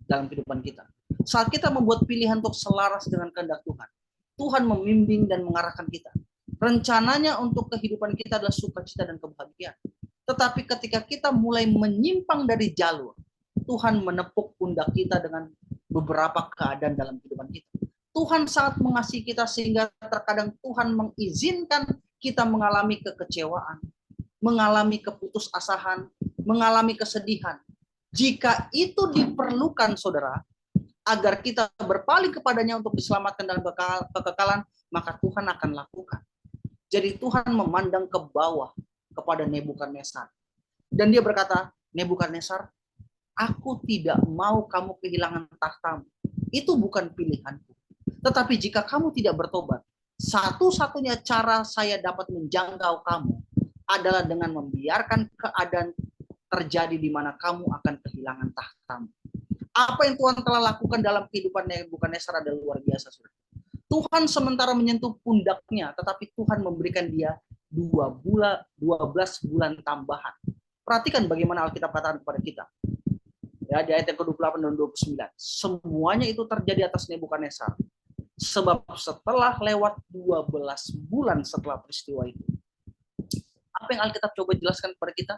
S1: dalam kehidupan kita. Saat kita membuat pilihan untuk selaras dengan kehendak Tuhan, Tuhan membimbing dan mengarahkan kita. Rencananya untuk kehidupan kita adalah sukacita dan kebahagiaan. Tetapi ketika kita mulai menyimpang dari jalur, Tuhan menepuk pundak kita dengan beberapa keadaan dalam kehidupan kita. Tuhan sangat mengasihi kita sehingga terkadang Tuhan mengizinkan kita mengalami kekecewaan, mengalami keputusasaan, mengalami kesedihan. Jika itu diperlukan, saudara, agar kita berpaling kepadanya untuk diselamatkan dalam kekekalan, maka Tuhan akan lakukan. Jadi Tuhan memandang ke bawah kepada Nebukadnezar. Dan dia berkata, Nebukadnezar, aku tidak mau kamu kehilangan tahtamu. Itu bukan pilihanku. Tetapi jika kamu tidak bertobat, satu-satunya cara saya dapat menjangkau kamu adalah dengan membiarkan keadaan terjadi di mana kamu akan kehilangan tahtamu. Apa yang Tuhan telah lakukan dalam kehidupan Nebukadnezar adalah luar biasa, saudara. Tuhan sementara menyentuh pundaknya, tetapi Tuhan memberikan dia 12 bulan tambahan. Perhatikan bagaimana Alkitab katakan kepada kita. Ya, di ayat yang ke-28 dan 29. Semuanya itu terjadi atas Nebukadnezar. Sebab setelah lewat 12 bulan setelah peristiwa itu. Apa yang Alkitab coba jelaskan kepada kita?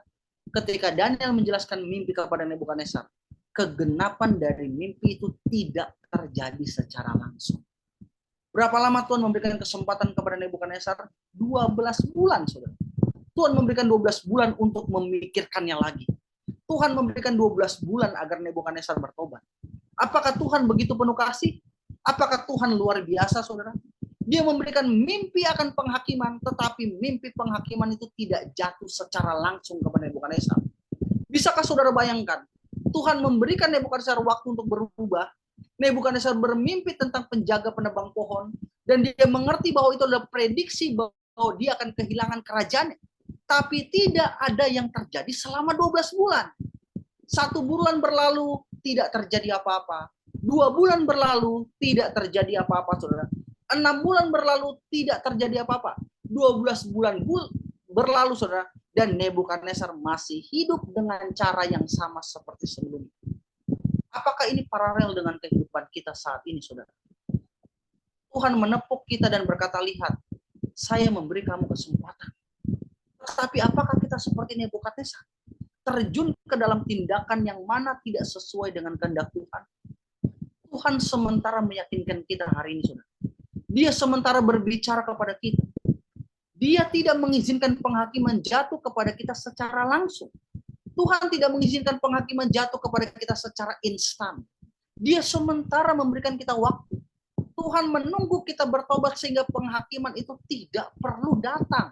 S1: Ketika Daniel menjelaskan mimpi kepada Nebukadnezar, kegenapan dari mimpi itu tidak terjadi secara langsung. Berapa lama Tuhan memberikan kesempatan kepada Nebukadnezar? 12 bulan, saudara. Tuhan memberikan 12 bulan untuk memikirkannya lagi. Tuhan memberikan 12 bulan agar Nebukadnezar bertobat. Apakah Tuhan begitu penuh kasih? Apakah Tuhan luar biasa, saudara? Dia memberikan mimpi akan penghakiman, tetapi mimpi penghakiman itu tidak jatuh secara langsung kepada Nebukadnezar. Bisakah saudara bayangkan? Tuhan memberikan Nebukadnezar waktu untuk berubah. Nebukadnezar bermimpi tentang penjaga penebang pohon, dan dia mengerti bahwa itu adalah prediksi bahwa dia akan kehilangan kerajaannya. Tapi tidak ada yang terjadi selama 12 bulan. 1 bulan berlalu, tidak terjadi apa-apa. 2 bulan berlalu, tidak terjadi apa-apa, saudara. 6 bulan berlalu, tidak terjadi apa-apa. 12 bulan berlalu, saudara. Dan Nebukadnezar masih hidup dengan cara yang sama seperti sebelumnya. Apakah ini paralel dengan kehidupan kita saat ini, saudara? Tuhan menepuk kita dan berkata, lihat, saya memberi kamu kesempatan. Tetapi apakah kita seperti Nebukadnezar? Terjun ke dalam tindakan yang mana tidak sesuai dengan kehendak Tuhan. Tuhan sementara meyakinkan kita hari ini, saudara. Dia sementara berbicara kepada kita. Dia tidak mengizinkan penghakiman jatuh kepada kita secara langsung. Tuhan tidak mengizinkan penghakiman jatuh kepada kita secara instan. Dia sementara memberikan kita waktu. Tuhan menunggu kita bertobat sehingga penghakiman itu tidak perlu datang.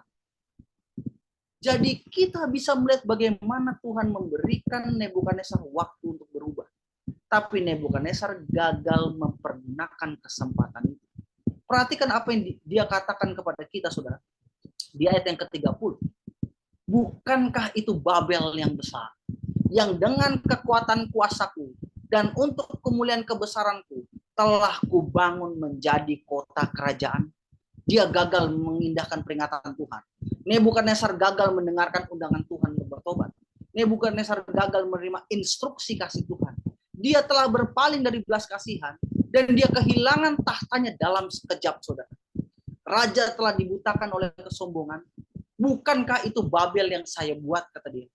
S1: Jadi kita bisa melihat bagaimana Tuhan memberikan Nebukadnezar waktu untuk berubah. Tapi Nebukadnezar gagal mempergunakan kesempatan itu. Perhatikan apa yang dia katakan kepada kita, saudara. Di ayat yang ke-30. Bukankah itu Babel yang besar, yang dengan kekuatan kuasaku dan untuk kemuliaan kebesaranku telah kubangun menjadi kota kerajaan? Dia gagal mengindahkan peringatan Tuhan. Nebukadnezar gagal mendengarkan undangan Tuhan untuk bertobat. Nebukadnezar gagal menerima instruksi kasih Tuhan. Dia telah berpaling dari belas kasihan dan dia kehilangan tahtanya dalam sekejap, saudara. Raja telah dibutakan oleh kesombongan. Bukankah itu Babel yang saya buat, kata dia.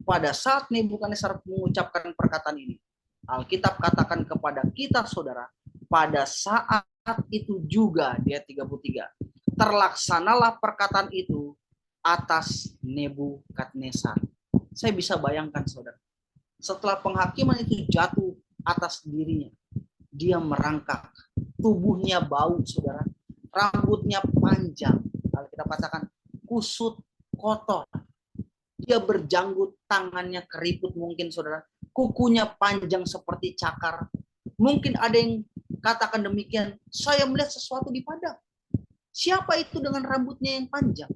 S1: Pada saat Nebukadnezar mengucapkan perkataan ini, Alkitab katakan kepada kita, saudara, pada saat itu juga, dia 33, terlaksanalah perkataan itu atas Nebukadnezar. Saya bisa bayangkan, saudara, setelah penghakiman itu jatuh atas dirinya, dia merangkak, tubuhnya bau, saudara, rambutnya panjang, Alkitab katakan kusut, kotor, dia berjanggut, tangannya keriput mungkin, saudara, kukunya panjang seperti cakar. Mungkin ada yang katakan demikian, saya melihat sesuatu di padang. Siapa itu dengan rambutnya yang panjang?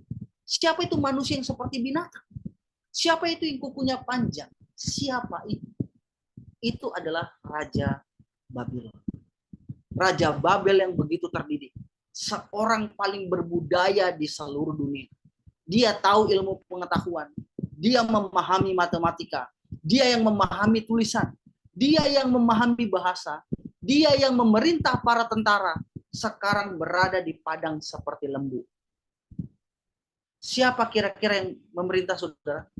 S1: Siapa itu manusia yang seperti binatang? Siapa itu yang kukunya panjang? Siapa itu? Itu adalah Raja Babel. Raja Babel yang begitu terdidik. Seorang paling berbudaya di seluruh dunia. Dia tahu ilmu pengetahuan. Dia memahami matematika. Dia yang memahami tulisan. Dia yang memahami bahasa. Dia yang memerintah para tentara. Sekarang berada di padang seperti lembu. Siapa kira-kira yang memerintah, saudara?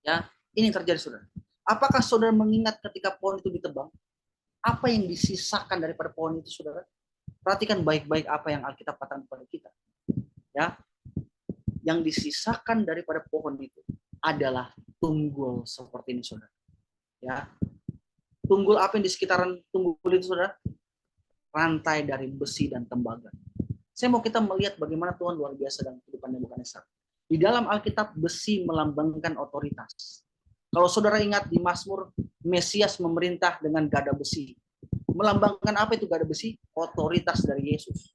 S1: Ya, ini terjadi, saudara. Apakah saudara mengingat ketika pohon itu ditebang? Apa yang disisakan daripada pohon itu, saudara? Perhatikan baik-baik apa yang Alkitab katakan kepada kita. Ya, yang disisakan daripada pohon itu adalah tunggul seperti ini, saudara. Ya, tunggul apa yang di sekitaran tunggul itu, saudara? Rantai dari besi dan tembaga. Saya mau kita melihat bagaimana Tuhan luar biasa dalam kehidupan Nebukadnezar. Di dalam Alkitab, besi melambangkan otoritas. Kalau saudara ingat di Mazmur, Mesias memerintah dengan gada besi. Melambangkan apa itu gada besi? Otoritas dari Yesus.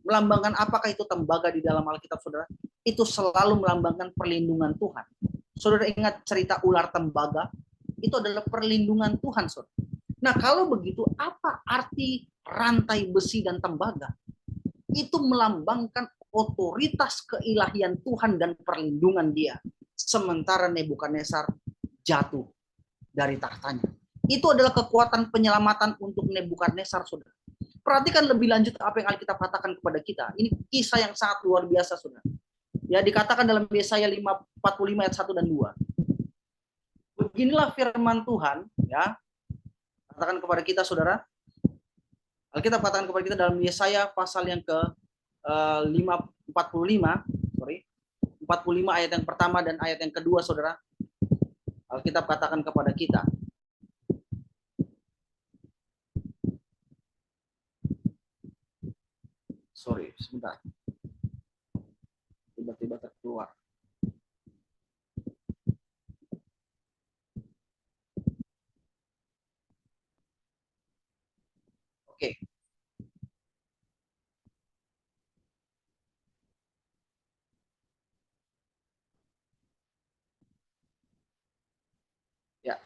S1: Melambangkan apakah itu tembaga di dalam Alkitab, saudara? Itu selalu melambangkan perlindungan Tuhan. Saudara ingat cerita ular tembaga? Itu adalah perlindungan Tuhan, saudara. Nah, kalau begitu, apa arti rantai besi dan tembaga, itu melambangkan otoritas keilahian Tuhan dan perlindungan Dia. Sementara Nebukadnezar jatuh dari tahtanya. Itu adalah kekuatan penyelamatan untuk Nebukadnezar, saudara. Perhatikan lebih lanjut apa yang Alkitab katakan kepada kita. Ini kisah yang sangat luar biasa, saudara. Ya, dikatakan dalam Yesaya 45 ayat 1 dan 2. Beginilah firman Tuhan, ya. Katakan kepada kita, saudara. Alkitab katakan kepada kita dalam Yesaya pasal yang ke 45 ayat yang pertama dan ayat yang kedua, saudara. Alkitab katakan kepada kita. Sorry, sebentar. Tiba-tiba terkeluar. Oke. Ya.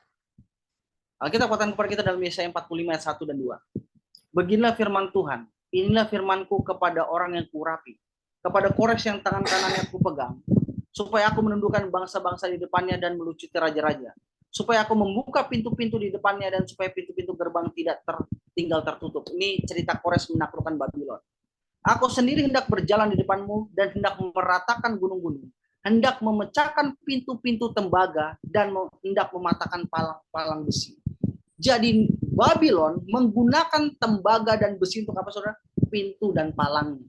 S1: Alkitab katakan kepada kita dalam Yesaya 45 ayat 1 dan 2. Beginilah firman Tuhan. Inilah firmanku kepada orang yang kurapi, kepada Kores yang tangan kanannya aku pegang, supaya aku menundukkan bangsa-bangsa di depannya dan melucuti raja-raja, supaya aku membuka pintu-pintu di depannya dan supaya pintu-pintu gerbang tidak tinggal tertutup. Ini cerita Kores menaklukkan Babylon. Aku sendiri hendak berjalan di depanmu dan hendak meratakan gunung-gunung, hendak memecahkan pintu-pintu tembaga dan hendak mematahkan palang-palang besi. Jadi Babylon menggunakan tembaga dan besi untuk apa, saudara? Pintu dan palangnya.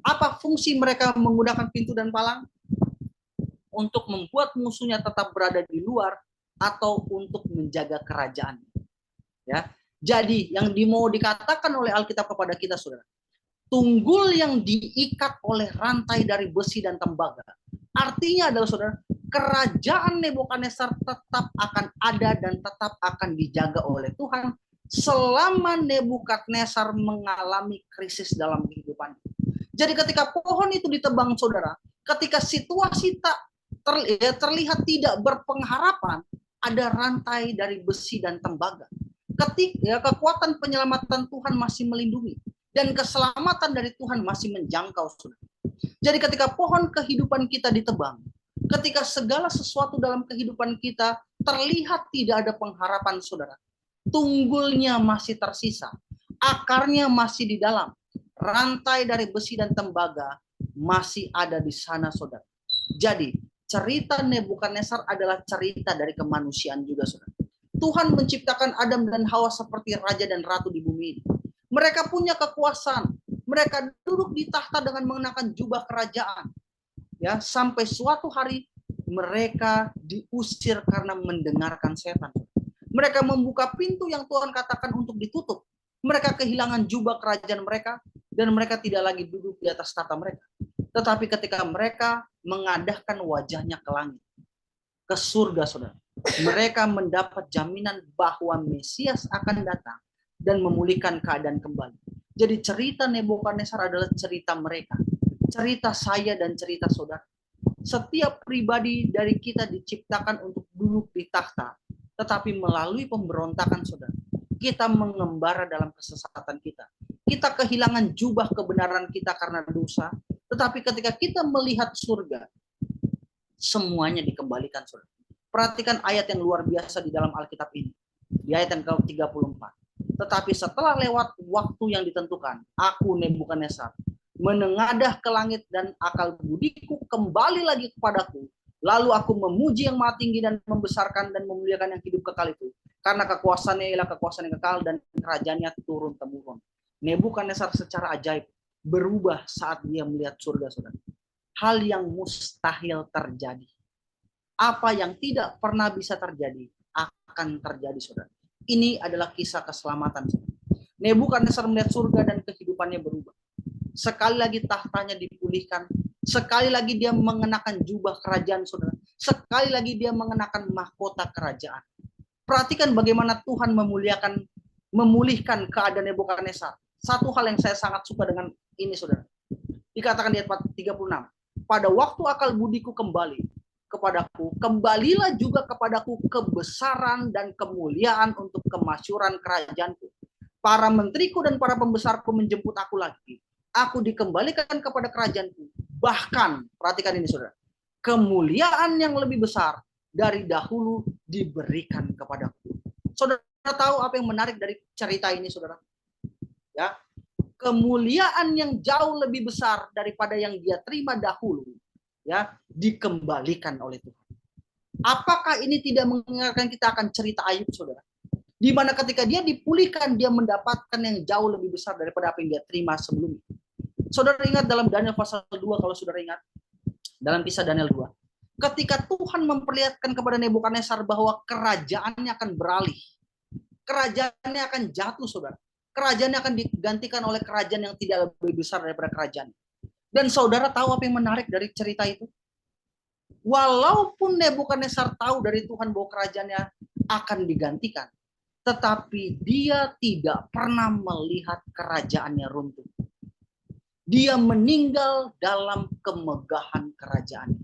S1: Apa fungsi mereka menggunakan pintu dan palang? Untuk membuat musuhnya tetap berada di luar atau untuk menjaga kerajaan. Ya. Jadi yang mau dikatakan oleh Alkitab kepada kita, saudara, tunggul yang diikat oleh rantai dari besi dan tembaga. Artinya adalah, saudara, kerajaan Nebukadnezar tetap akan ada dan tetap akan dijaga oleh Tuhan selama Nebukadnezar mengalami krisis dalam kehidupan. Jadi ketika pohon itu ditebang, saudara, ketika situasi terlihat tidak berpengharapan, ada rantai dari besi dan tembaga. Ketika kekuatan penyelamatan Tuhan masih melindungi dan keselamatan dari Tuhan masih menjangkau, saudara. Jadi ketika pohon kehidupan kita ditebang, ketika segala sesuatu dalam kehidupan kita terlihat tidak ada pengharapan, saudara, tunggulnya masih tersisa, akarnya masih di dalam, rantai dari besi dan tembaga masih ada di sana, saudara. Jadi cerita Nebukadnezar adalah cerita dari kemanusiaan juga, saudara. Tuhan menciptakan Adam dan Hawa seperti raja dan ratu di bumi ini. Mereka punya kekuasaan. Mereka duduk di tahta dengan mengenakan jubah kerajaan. Ya, sampai suatu hari mereka diusir karena mendengarkan setan. Mereka membuka pintu yang Tuhan katakan untuk ditutup. Mereka kehilangan jubah kerajaan mereka dan mereka tidak lagi duduk di atas tahta mereka. Tetapi ketika mereka mengadahkan wajahnya ke langit, ke surga, saudara, mereka mendapat jaminan bahwa Mesias akan datang dan memulihkan keadaan kembali. Jadi cerita Nebukadnezar adalah cerita mereka, cerita saya dan cerita saudara. Setiap pribadi dari kita diciptakan untuk duduk di tahta, tetapi melalui pemberontakan, saudara, kita mengembara dalam kesesatan kita. Kita kehilangan jubah kebenaran kita karena dosa, tetapi ketika kita melihat surga, semuanya dikembalikan, saudara. Perhatikan ayat yang luar biasa di dalam Alkitab ini, di ayat yang ke-34. Tetapi setelah lewat waktu yang ditentukan, aku Nebukadnezar menengadah ke langit dan akal budiku kembali lagi kepadaku. Lalu aku memuji yang Maha Tinggi dan membesarkan dan memuliakan yang hidup kekal itu. Karena kekuasaannya ialah kekuasaan yang kekal dan kerajaannya turun-temurun. Nebukadnezar secara ajaib berubah saat dia melihat surga, saudara. Hal yang mustahil terjadi. Apa yang tidak pernah bisa terjadi akan terjadi, saudara. Ini adalah kisah keselamatan. Nebukadnezar melihat surga dan kehidupannya berubah. Sekali lagi tahtanya dipulihkan. Sekali lagi dia mengenakan jubah kerajaan, saudara. Sekali lagi dia mengenakan mahkota kerajaan. Perhatikan bagaimana Tuhan memulihkan keadaan Nebukadnezar. Satu hal yang saya sangat suka dengan ini, saudara. Dikatakan di ayat 36. Pada waktu akal budiku kembali kepadaku, kembalilah juga kepadaku kebesaran dan kemuliaan untuk kemasyuran kerajaanku. para menteriku dan para pembesarku menjemput aku lagi. Aku dikembalikan kepada kerajaanku. Bahkan, perhatikan ini saudara, kemuliaan yang lebih besar dari dahulu diberikan kepadaku. Saudara tahu apa yang menarik dari cerita ini, saudara? Ya, kemuliaan yang jauh lebih besar daripada yang dia terima dahulu, ya, dikembalikan oleh Tuhan. Apakah ini tidak mengingatkan kita akan cerita Ayub, saudara? Di mana ketika dia dipulihkan, dia mendapatkan yang jauh lebih besar daripada apa yang dia terima sebelumnya. Saudara ingat dalam Daniel pasal 2, kalau saudara ingat, dalam kisah Daniel 2, ketika Tuhan memperlihatkan kepada Nebukadnezar bahwa kerajaannya akan beralih, kerajaannya akan jatuh, saudara. Kerajaannya akan digantikan oleh kerajaan yang tidak lebih besar daripada kerajaan. Dan saudara tahu apa yang menarik dari cerita itu? Walaupun Nebukadnezar tahu dari Tuhan bahwa kerajaannya akan digantikan, tetapi dia tidak pernah melihat kerajaannya runtuh. Dia meninggal dalam kemegahan kerajaan.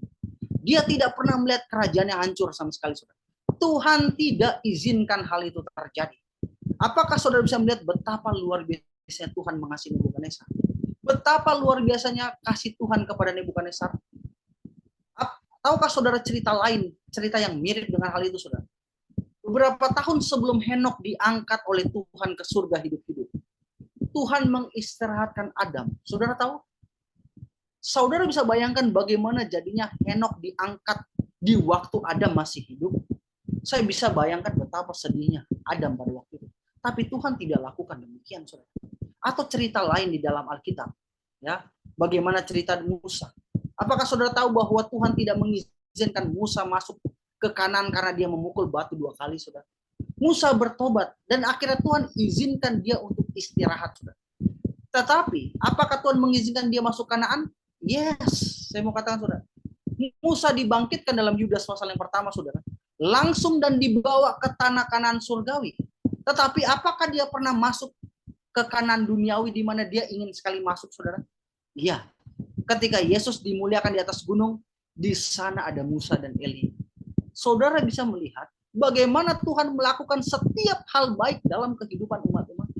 S1: Dia tidak pernah melihat kerajaannya hancur sama sekali, saudara. Tuhan tidak izinkan hal itu terjadi. Apakah saudara bisa melihat betapa luar biasanya Tuhan mengasihi Nebukadnezar? Betapa luar biasanya kasih Tuhan kepada Nebukadnezar? Tahukah saudara cerita lain, cerita yang mirip dengan hal itu, saudara? Beberapa tahun sebelum Henok diangkat oleh Tuhan ke surga hidup-hidup, Tuhan mengistirahatkan Adam. Saudara tahu? Saudara bisa bayangkan bagaimana jadinya Henok diangkat di waktu Adam masih hidup? Saya bisa bayangkan betapa sedihnya Adam pada waktu itu. Tapi Tuhan tidak lakukan demikian, saudara. Atau cerita lain di dalam Alkitab, ya, bagaimana cerita Musa? Apakah saudara tahu bahwa Tuhan tidak mengizinkan Musa masuk ke Kanaan karena dia memukul batu 2 kali, saudara? Musa bertobat dan akhirnya Tuhan izinkan dia untuk istirahat, saudara. Tetapi apakah Tuhan mengizinkan dia masuk Kanaan? Yes, saya mau katakan, saudara. Musa dibangkitkan dalam Yudas pasal yang pertama, saudara. Langsung dan dibawa ke tanah Kanaan surgawi. Tetapi apakah dia pernah masuk ke Kanaan duniawi di mana dia ingin sekali masuk, saudara? Iya. Ketika Yesus dimuliakan di atas gunung, di sana ada Musa dan Elia. Saudara bisa melihat bagaimana Tuhan melakukan setiap hal baik dalam kehidupan umat-umat.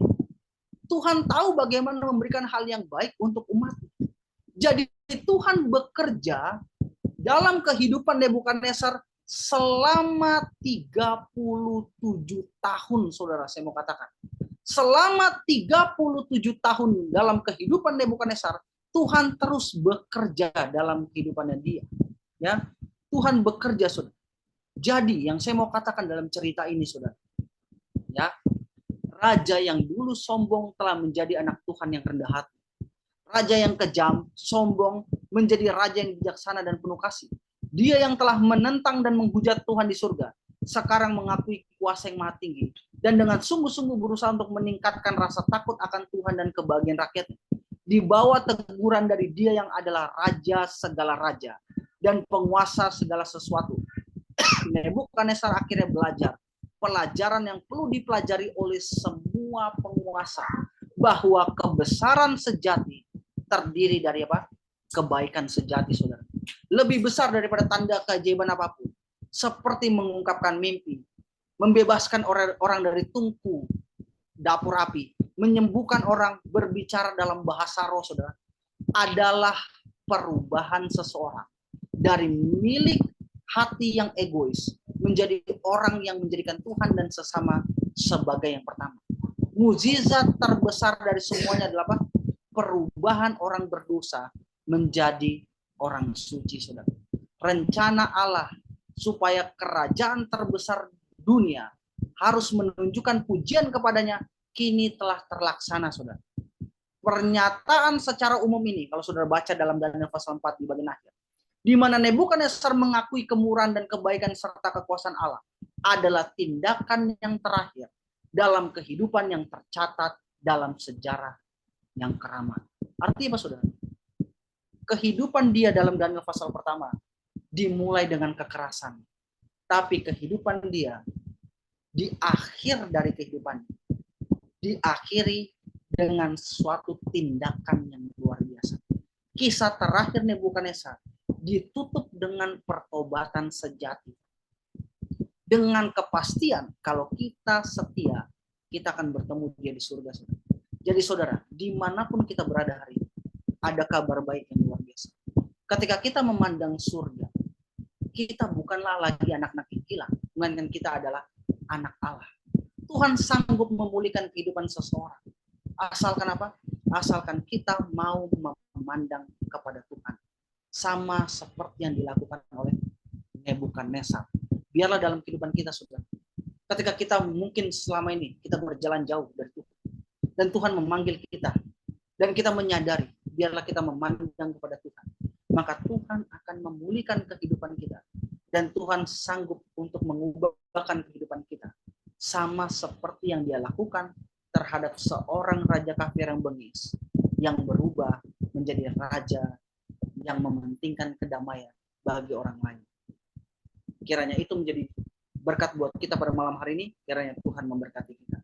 S1: Tuhan tahu bagaimana memberikan hal yang baik untuk umat. Jadi Tuhan bekerja dalam kehidupan Nebukadnezar selama 37 tahun, saudara, saya mau katakan. Selama 37 tahun dalam kehidupan Nebukadnezar, Tuhan terus bekerja dalam kehidupannya dia. Ya, Tuhan bekerja, saudara. Jadi yang saya mau katakan dalam cerita ini, saudara, ya, raja yang dulu sombong telah menjadi anak Tuhan yang rendah hati. Raja yang kejam, sombong, menjadi raja yang bijaksana dan penuh kasih. Dia yang telah menentang dan menghujat Tuhan di surga, sekarang mengakui kuasa yang maha tinggi dan dengan sungguh-sungguh berusaha untuk meningkatkan rasa takut akan Tuhan dan kebahagiaan rakyatnya. Di bawah teguran dari dia yang adalah raja segala raja dan penguasa segala sesuatu. Nebukadnezar akhirnya belajar pelajaran yang perlu dipelajari oleh semua penguasa, bahwa kebesaran sejati terdiri dari apa? Kebaikan sejati, saudara. Lebih besar daripada tanda keajaiban apapun, seperti mengungkapkan mimpi, membebaskan orang dari tungku dapur api, menyembuhkan orang, berbicara dalam bahasa roh, saudara, adalah perubahan seseorang dari milik hati yang egois menjadi orang yang menjadikan Tuhan dan sesama sebagai yang pertama. Mukjizat terbesar dari semuanya adalah apa? Perubahan orang berdosa menjadi orang suci, saudara. Rencana Allah supaya kerajaan terbesar dunia harus menunjukkan pujian kepadanya kini telah terlaksana, saudara. Pernyataan secara umum ini, kalau saudara baca dalam Daniel pasal 4 di bagian akhir, di mana Nebukadnezar mengakui kemurahan dan kebaikan serta kekuasaan Allah, adalah tindakan yang terakhir dalam kehidupan yang tercatat dalam sejarah yang keramat. Artinya apa, saudara? Kehidupan dia dalam Daniel pasal pertama dimulai dengan kekerasan, tapi kehidupan dia di akhir dari kehidupan diakhiri dengan suatu tindakan yang luar biasa. Kisah terakhir Nebukadnezar ditutup dengan pertobatan sejati. Dengan kepastian kalau kita setia, kita akan bertemu dia di surga. Jadi saudara, dimanapun kita berada hari ini, ada kabar baik yang luar biasa. Ketika kita memandang surga, kita bukanlah lagi anak-anak yang hilang, melainkan kita adalah anak Allah. Tuhan sanggup memulihkan kehidupan seseorang. Asalkan apa? Asalkan kita mau memandang kepada Tuhan. Sama seperti yang dilakukan oleh Nebukadnezar. Biarlah dalam kehidupan kita, saudara, ketika kita mungkin selama ini kita berjalan jauh dari Tuhan, dan Tuhan memanggil kita, dan kita menyadari, biarlah kita memandang kepada Tuhan, maka Tuhan akan memulihkan kehidupan kita, dan Tuhan sanggup untuk mengubahkan kehidupan kita, sama seperti yang Dia lakukan terhadap seorang raja kafir yang bengis, yang berubah menjadi raja yang mementingkan kedamaian bagi orang lain. Kiranya itu menjadi berkat buat kita pada malam hari ini. Kiranya Tuhan memberkati kita.